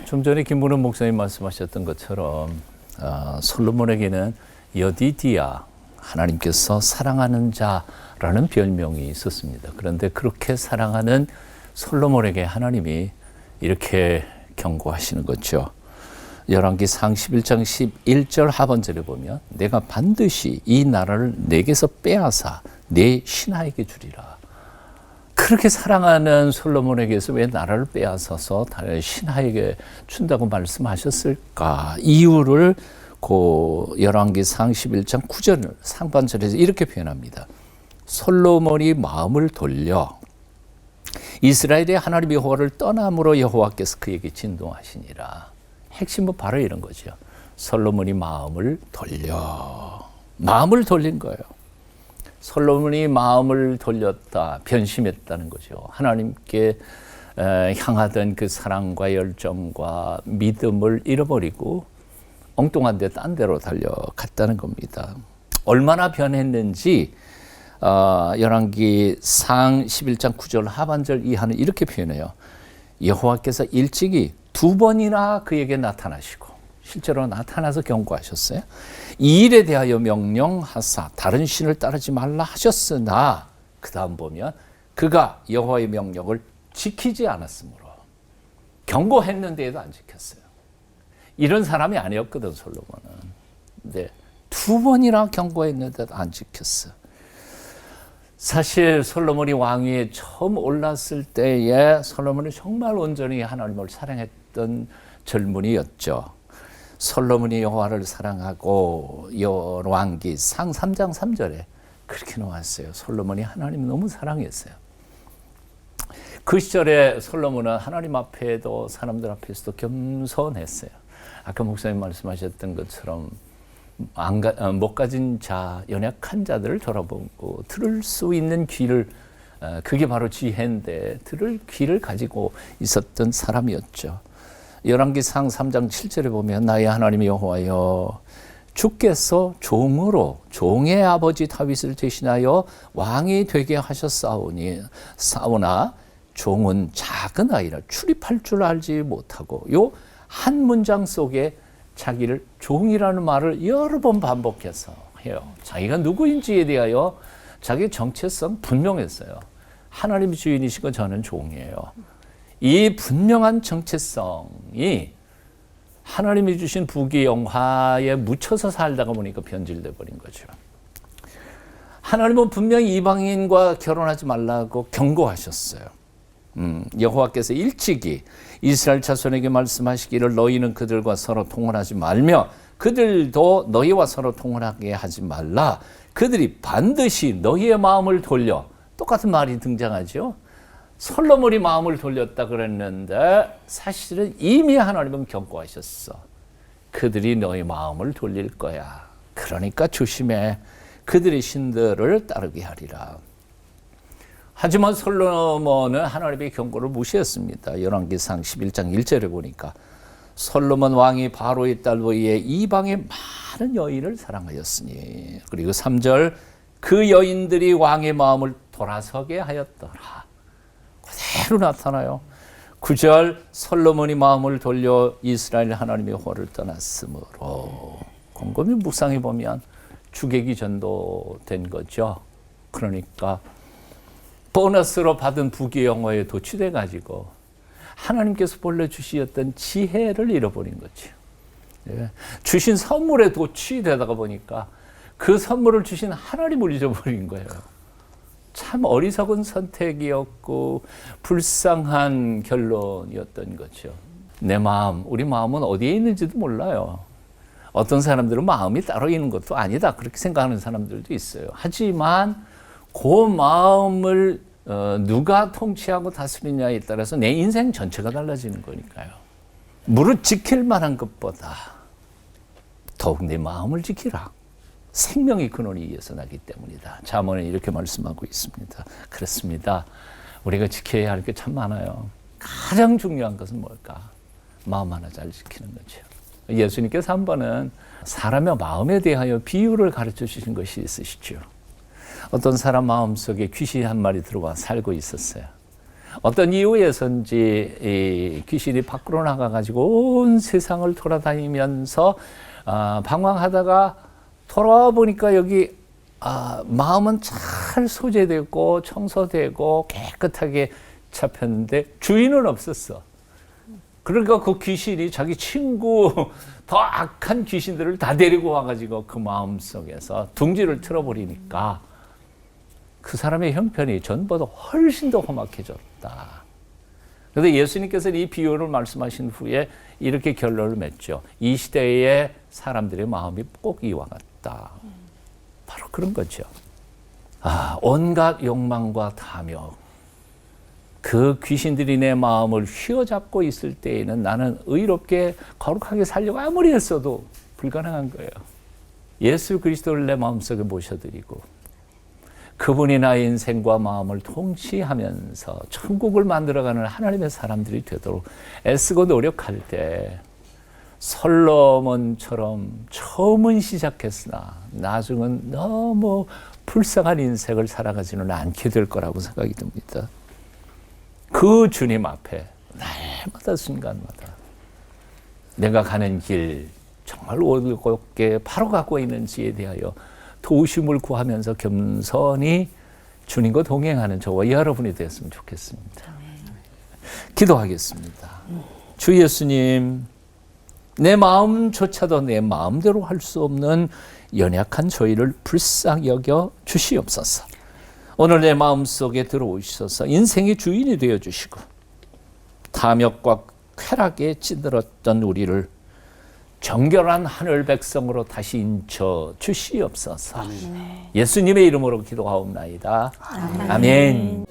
좀 전에 김문훈 목사님 말씀하셨던 것처럼 솔로몬에게는 여디디아, 하나님께서 사랑하는 자라는 별명이 있었습니다. 그런데 그렇게 사랑하는 솔로몬에게 하나님이 이렇게 경고하시는 거죠. 열왕기상 11장 11절 하반절에 보면 내가 반드시 이 나라를 내게서 빼앗아 내 신하에게 주리라. 그렇게 사랑하는 솔로몬에게서 왜 나라를 빼앗아서 신하에게 준다고 말씀하셨을까? 이유를 열왕기상 11장 9절 상반절에서 이렇게 표현합니다. 솔로몬이 마음을 돌려 이스라엘의 하나님 여호와를 떠남으로 여호와께서 그에게 진동하시니라. 핵심은 바로 이런 거죠. 솔로몬이 마음을 돌린 거예요. 솔로몬이 마음을 돌렸다, 변심했다는 거죠. 하나님께 향하던 그 사랑과 열정과 믿음을 잃어버리고 엉뚱한 데 딴 데로 달려갔다는 겁니다. 얼마나 변했는지 열왕기상 11장 9절 하반절 이하는 이렇게 표현해요. 여호와께서 일찍이 2번이나 그에게 나타나시고 실제로 나타나서 경고하셨어요. 이 일에 대하여 명령하사 다른 신을 따르지 말라 하셨으나 그 다음 보면 그가 여호와의 명령을 지키지 않았으므로 경고했는데도 안 지켰어요. 이런 사람이 아니었거든 솔로몬은. 근데 2번이나 경고했는데도 안 지켰어. 사실 솔로몬이 왕위에 처음 올랐을 때에 솔로몬은 정말 온전히 하나님을 사랑했던 젊은이였죠. 솔로몬이 여호와를 사랑하고 열왕기상 3장 3절에 그렇게 나왔어요. 솔로몬이 하나님을 너무 사랑했어요. 그 시절에 솔로몬은 하나님 앞에도 사람들 앞에서도 겸손했어요. 아까 목사님 말씀하셨던 것처럼 못 가진 자, 연약한 자들을 돌아보고 들을 수 있는 귀를, 그게 바로 지혜인데 들을 귀를 가지고 있었던 사람이었죠. 열왕기상 3장 7절에 보면 나의 하나님 여호와여 주께서 종으로 종의 아버지 다윗을 대신하여 왕이 되게 하셨사오나 종은 작은 아이라 출입할 줄 알지 못하고 요 한 문장 속에 자기를 종이라는 말을 여러 번 반복해서 해요. 자기가 누구인지에 대하여 자기 정체성 분명했어요. 하나님이 주인이시고 저는 종이에요. 이 분명한 정체성이 하나님이 주신 부귀영화에 묻혀서 살다가 보니까 변질돼 버린 거죠. 하나님은 분명히 이방인과 결혼하지 말라고 경고하셨어요. 여호와께서 일찍이 이스라엘 자손에게 말씀하시기를 너희는 그들과 서로 통혼하지 말며 그들도 너희와 서로 통혼하게 하지 말라. 그들이 반드시 너희의 마음을 돌려. 똑같은 말이 등장하죠. 솔로몬이 마음을 돌렸다 그랬는데 사실은 이미 하나님은 경고하셨어. 그들이 너희 마음을 돌릴 거야. 그러니까 조심해. 그들의 신들을 따르게 하리라. 하지만 솔로몬은 하나님의 경고를 무시했습니다. 열왕기상 11장 1절에 보니까 솔로몬 왕이 바로의 딸 위에 이방의 많은 여인을 사랑하였으니 그리고 3절 그 여인들이 왕의 마음을 돌아서게 하였더라. 그대로 나타나요. 9절 솔로몬이 마음을 돌려 이스라엘 하나님의 호를 떠났으므로 곰곰이 묵상해 보면 주객이 전도된 거죠. 그러니까 보너스로 받은 부귀영화에 도취돼 가지고 하나님께서 본래 주시었던 지혜를 잃어버린 거죠. 예. 주신 선물에 도취되다가 보니까 그 선물을 주신 하나님을 잊어버린 거예요. 참 어리석은 선택이었고 불쌍한 결론이었던 거죠. 내 마음, 우리 마음은 어디에 있는지도 몰라요. 어떤 사람들은 마음이 따로 있는 것도 아니다 그렇게 생각하는 사람들도 있어요. 하지만 그 마음을 누가 통치하고 다스리냐에 따라서 내 인생 전체가 달라지는 거니까요. 무릇 지킬 만한 것보다 더욱 내 마음을 지키라. 생명의 근원이 이에서 나기 때문이다. 잠언은 이렇게 말씀하고 있습니다. 그렇습니다. 우리가 지켜야 할 게 참 많아요. 가장 중요한 것은 뭘까? 마음 하나 잘 지키는 거죠. 예수님께서 한 번은 사람의 마음에 대하여 비유를 가르쳐 주신 것이 있으시죠. 어떤 사람 마음속에 귀신 한 마리 들어와 살고 있었어요. 어떤 이유에선지 이 귀신이 밖으로 나가가지고 온 세상을 돌아다니면서 방황하다가 돌아와 보니까 여기 마음은 잘 소재되고 청소되고 깨끗하게 잡혔는데 주인은 없었어. 그러니까 그 귀신이 자기 친구 더 악한 귀신들을 다 데리고 와가지고 그 마음 속에서 둥지를 틀어버리니까 그 사람의 형편이 전보다 훨씬 더 험악해졌다. 그런데 예수님께서는 이 비유를 말씀하신 후에 이렇게 결론을 맺죠. 이 시대의 사람들의 마음이 꼭 이와 같다. 바로 그런 거죠. 온갖 욕망과 탐욕. 그 귀신들이 내 마음을 휘어잡고 있을 때에는 나는 의롭게 거룩하게 살려고 아무리 했어도 불가능한 거예요. 예수 그리스도를 내 마음속에 모셔드리고 그분이 나의 인생과 마음을 통치하면서 천국을 만들어가는 하나님의 사람들이 되도록 애쓰고 노력할 때 솔로몬처럼 처음은 시작했으나 나중은 너무 불쌍한 인생을 살아가지는 않게 될 거라고 생각이 듭니다. 그 주님 앞에 날마다 순간마다 내가 가는 길 정말 올곧게 바로 갖고 있는지에 대하여 도우심을 구하면서 겸손히 주님과 동행하는 저와 여러분이 되었으면 좋겠습니다. 기도하겠습니다. 주 예수님, 내 마음조차도 내 마음대로 할 수 없는 연약한 저희를 불쌍히 여겨 주시옵소서. 오늘 내 마음속에 들어오셔서 인생의 주인이 되어주시고 탐욕과 쾌락에 찌들었던 우리를 정결한 하늘 백성으로 다시 인쳐 주시옵소서. 예수님의 이름으로 기도하옵나이다. 아멘.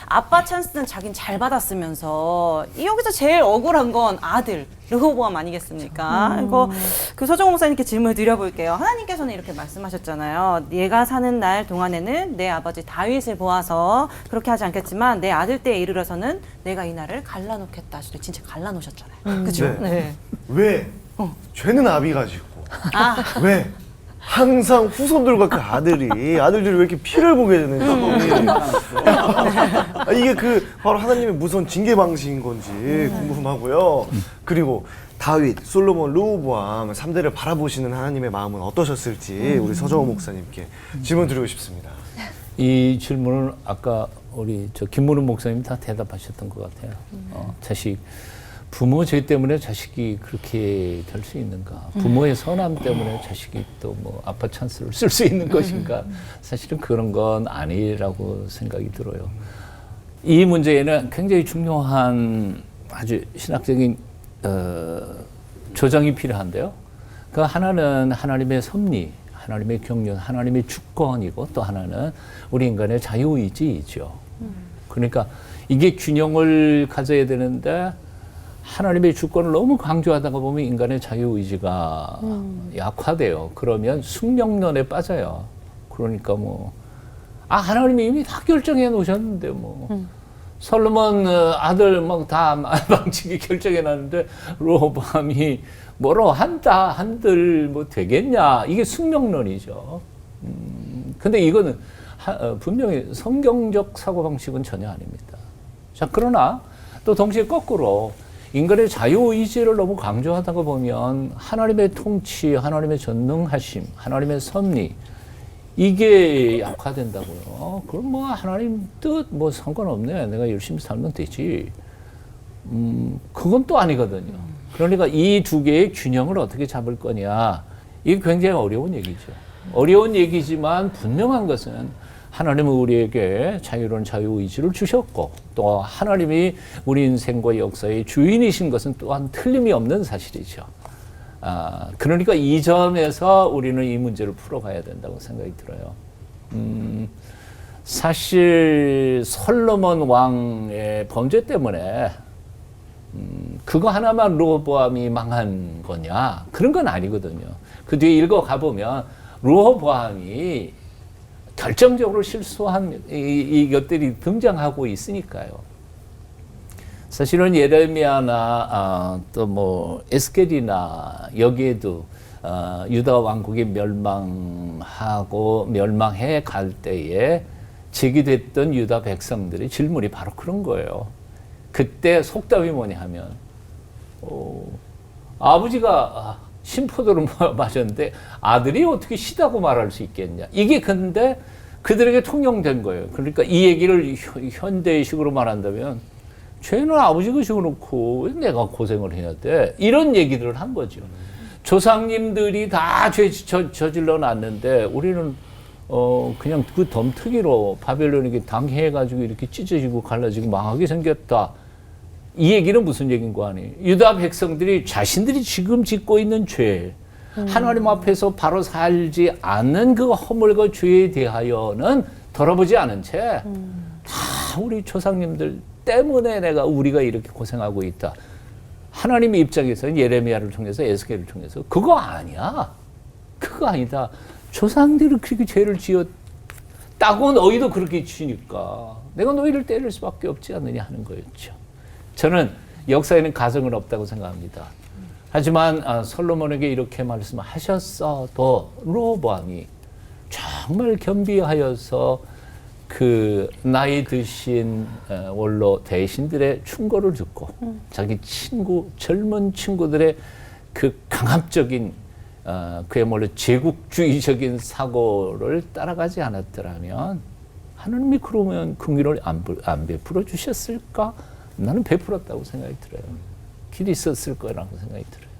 아빠 찬스는 자긴 잘 받았으면서 여기서 제일 억울한 건 아들 르호보암 아니겠습니까? 이거 그 서정호 목사님께 질문을 드려볼게요. 하나님께서는 이렇게 말씀하셨잖아요. 얘가 사는 날 동안에는 내 아버지 다윗을 보아서 그렇게 하지 않겠지만 내 아들 때에 이르러서는 내가 이 날을 갈라놓겠다. 진짜 갈라놓으셨잖아요. 그죠? 네. 네. 왜? 죄는 아비가 짓고. 왜? 항상 후손들과 그 아들들이 왜 이렇게 피를 보게 되는지. 이게 바로 하나님의 무서운 징계 방식인 건지 궁금하고요. 그리고 다윗, 솔로몬, 르호보암 3대를 바라보시는 하나님의 마음은 어떠셨을지 우리 서정호 목사님께 질문 드리고 싶습니다. 이 질문을 아까 우리 김문우 목사님이 다 대답하셨던 것 같아요. 부모 죄 때문에 자식이 그렇게 될 수 있는가? 부모의 선함 때문에 자식이 또 뭐 아빠 찬스를 쓸 수 있는 것인가? 사실은 그런 건 아니라고 생각이 들어요. 이 문제에는 굉장히 중요한 아주 신학적인 조정이 필요한데요. 그 하나는 하나님의 섭리, 하나님의 경륜, 하나님의 주권이고 또 하나는 우리 인간의 자유의지이죠. 그러니까 이게 균형을 가져야 되는데 하나님의 주권을 너무 강조하다가 보면 인간의 자유의지가 약화돼요. 그러면 숙명론에 빠져요. 그러니까 하나님이 이미 다 결정해 놓으셨는데 솔로몬 아들 막 다 망치기 결정해 놨는데 르호보암이 뭐로 한들 되겠냐. 이게 숙명론이죠. 근데 이거는 분명히 성경적 사고방식은 전혀 아닙니다. 자, 그러나 또 동시에 거꾸로 인간의 자유의지를 너무 강조하다가 보면 하나님의 통치, 하나님의 전능하심, 하나님의 섭리 이게 약화된다고요. 그럼 하나님 뜻 상관없네. 내가 열심히 살면 되지. 그건 또 아니거든요. 그러니까 이 두 개의 균형을 어떻게 잡을 거냐. 이게 굉장히 어려운 얘기죠. 어려운 얘기지만 분명한 것은 하나님은 우리에게 자유로운 자유의지를 주셨고 또 하나님이 우리 인생과 역사의 주인이신 것은 또한 틀림이 없는 사실이죠. 그러니까 이 점에서 우리는 이 문제를 풀어가야 된다고 생각이 들어요. 사실 솔로몬 왕의 범죄 때문에 그거 하나만 르호보암이 망한 거냐? 그런 건 아니거든요. 그 뒤에 읽어가 보면 르호보암이 결정적으로 실수한 이것들이 등장하고 있으니까요. 사실은 예레미야나 또 에스겔이나 여기에도 유다 왕국이 멸망해 갈 때에 제기됐던 유다 백성들의 질문이 바로 그런 거예요. 그때 속담이 뭐냐 하면 아버지가 신포도를 마셨는데 아들이 어떻게 시다고 말할 수 있겠냐. 이게 근데 그들에게 통용된 거예요. 그러니까 이 얘기를 현대식으로 말한다면 죄는 아버지가 지어놓고 왜 내가 고생을 해야 돼? 이런 얘기들을 한 거죠. 조상님들이 다 죄 저질러 놨는데 우리는 그냥 그 덤터기로 바벨론에게 당해가지고 이렇게 찢어지고 갈라지고 망하게 생겼다. 이 얘기는 무슨 얘기인 거 아니에요? 유다 백성들이 자신들이 지금 짓고 있는 죄, 하나님 앞에서 바로 살지 않는 그 허물과 죄에 대하여는 돌아보지 않은 채 다 우리 조상님들 때문에 우리가 이렇게 고생하고 있다. 하나님의 입장에서는 예레미야를 통해서 에스겔을 통해서 그거 아니야. 그거 아니다. 조상들이 그렇게 죄를 지었다고 너희도 그렇게 지니까 내가 너희를 때릴 수밖에 없지 않느냐 하는 거였죠. 저는 역사에는 가정은 없다고 생각합니다. 하지만 솔로몬에게 이렇게 말씀하셨어도 르호보암이 정말 겸비하여서 그 나이 드신 원로 대신들의 충고를 듣고 자기 젊은 친구들의 그 강압적인 그야말로 제국주의적인 사고를 따라가지 않았더라면 하나님이 그러면 긍휼을 안 베풀어 주셨을까? 나는 베풀었다고 생각이 들어요. 길이 있었을 거라고 생각이 들어요.